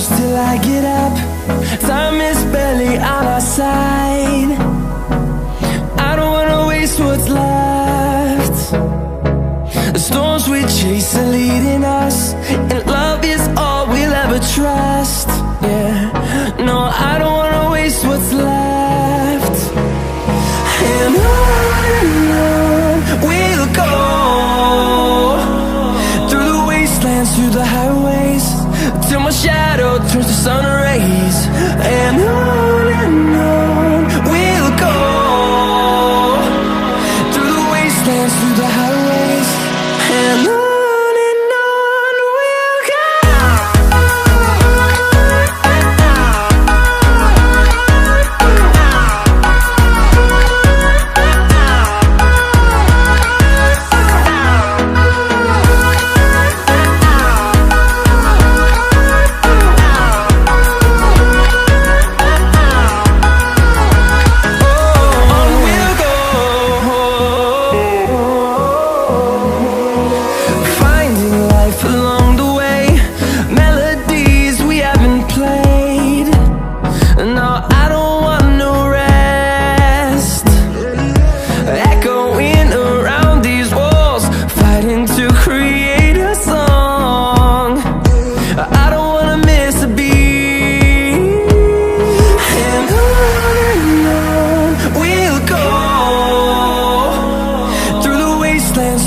close till I get up. Time is barely on our side. I don't wanna waste what's left. The storms we chase are leading us, and love is all we'll ever trust. Yeah, no, I don't wanna waste what's left. And on we'll go, through the wastelands, through the highways, till my shadow turns to sun rays. And on we'll go, through the wastelands, through the highways, and on we'll go.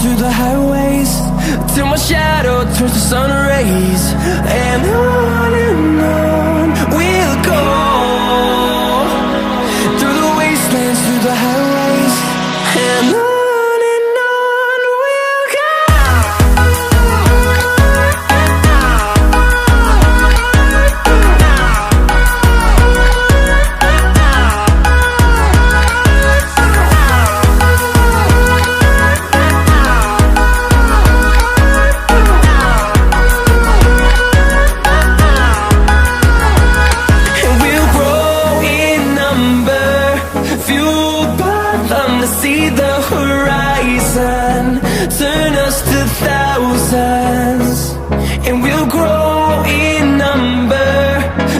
Through the highways, till my shadow turns to sun rays. And on we'll go, through the wastelands, through the highways, and on we'll go. See the horizon turn us to thousands, and we'll grow in number,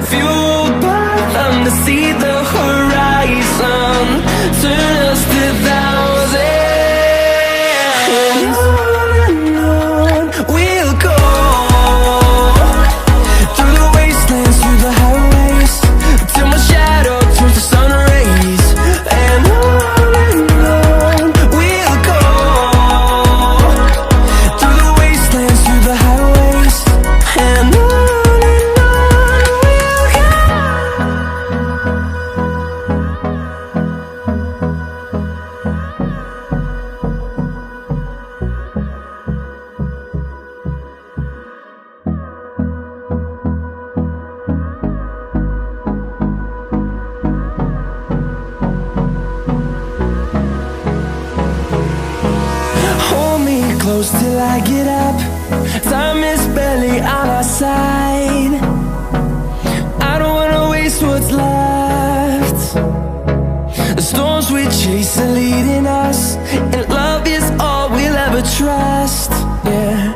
fueled by them. To see the horizon turn us to thousands, and on we'll go, through the wastelands, through the highways, till my shadow turns to sun rays. And close till I get up. Time is barely on our side. I don't wanna waste what's left. The storms we chase are leading us, and love is all we'll ever trust. Yeah,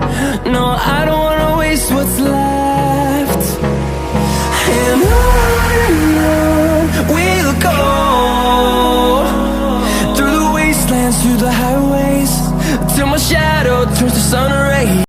no, I don't wanna waste what's left. And on we'll go, through the wastelands, through the highways, till my shadow turns to sun